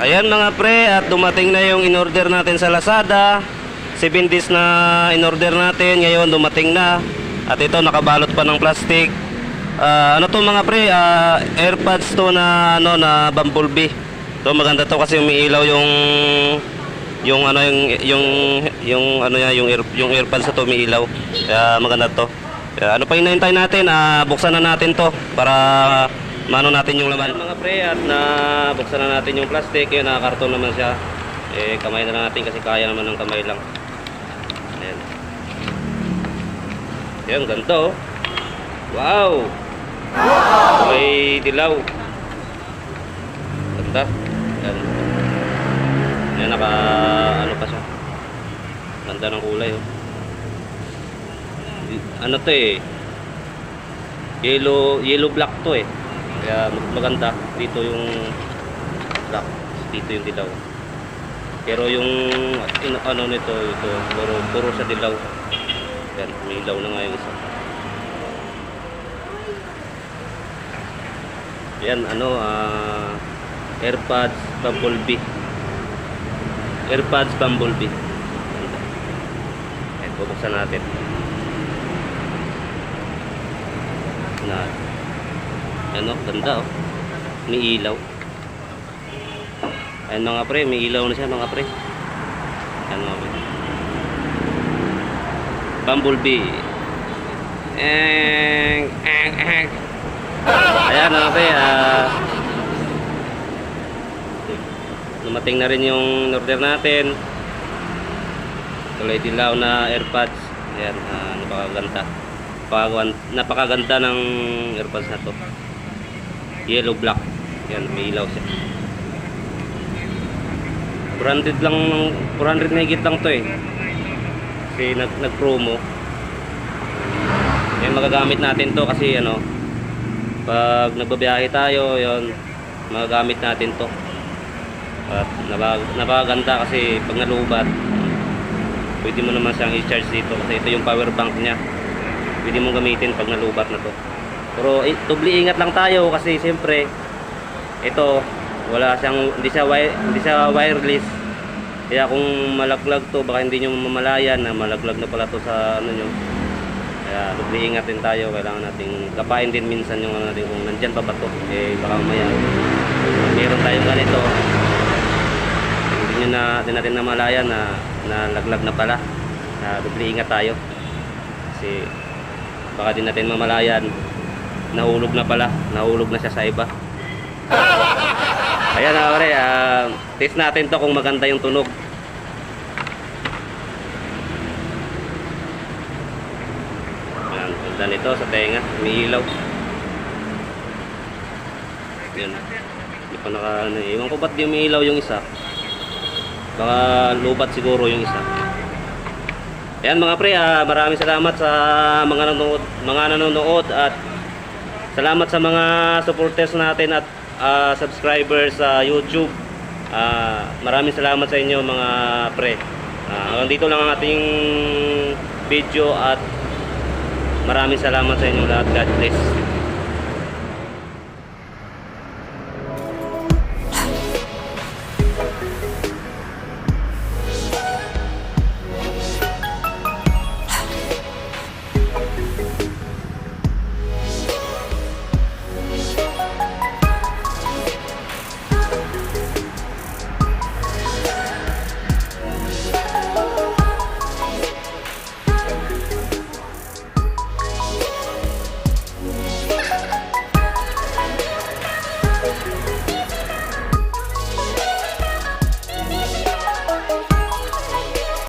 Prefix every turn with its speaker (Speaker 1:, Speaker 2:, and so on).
Speaker 1: Ayan mga pre, at dumating na yung in-order natin sa Lazada. 7 days na in-order natin, ngayon dumating na. At ito nakabalot pa ng plastic. Ano to mga pre, AirPods to na ano na Bumblebee. To maganda to kasi umiilaw yung ano yung ano niya, yung AirPods na to umiilaw. Kaya maganda to. Kaya ano pa hinahintay natin? Buksan na natin to para mano natin yung laman. Ayan, mga pre, at buksan na natin yung plastic. Yun, nakakarton naman siya. Kamay na lang natin kasi kaya naman ng kamay lang. Ayan. Ayan, ganito oh. Wow! May dilaw. Ganda. Ayan. Ayan, naka ano pa siya. Ganda ng kulay oh. Ano to yellow black to kaya maganda dito yung black, dito yung dilaw, pero yung ano nito ito puro sa dilaw. Yan, may ilaw na nga yung isa. Yan ano AirPods Bumblebee. Ayan, bubuksan natin na ano, ganda oh, may ilaw. Ayan mga pre, may ilaw na siya mga pre. Ayan mga pre, Bumblebee. Ayan mga pre, dumating na rin yung order natin. Kulay dilaw na AirPods. Ayan, napakaganda ng AirPods na to. Yellow black. Yan, may ilaw siya. 400 lang, 400 na higit lang to kasi nag-promo. Yan, magagamit natin to kasi ano, pag nagbabiyahe tayo, yon magagamit natin to. At napakaganda kasi pag nalubat, pwede mo naman siyang i-charge dito kasi ito yung power bank niya. Pwede mong gamitin pag nalubat na to. Pero tubli ingat lang tayo kasi siyempre ito wala siyang hindi siya wireless. Kaya kung malaglag to, baka hindi niyo mamalayan na malaglag na pala to sa ano niyo. Kaya tubli ingat din tayo. Kailangan nating kapain din minsan yung ano natin kung nandiyan pa ba to. Baka mamaya meron tayong ganito. Hindi natin namalayan na laglag na pala. Tubli ingat tayo. Kasi baka din natin mamalayan nahulog na pala, nahulog na siya sa iba. Ayan na pare, test natin to kung maganda yung tunog. Ayan, ganda nito sa tenga, may ilaw. Ayan, hindi pa iwan ko ba't yung may ilaw yung isa. Baka lubat siguro yung isa. Ayan mga pre, maraming salamat sa mga nanonood at salamat sa mga supporters natin at subscribers sa YouTube. Maraming salamat sa inyo mga pre. Hanggang dito lang ang ating video at maraming salamat sa inyo lahat. God bless.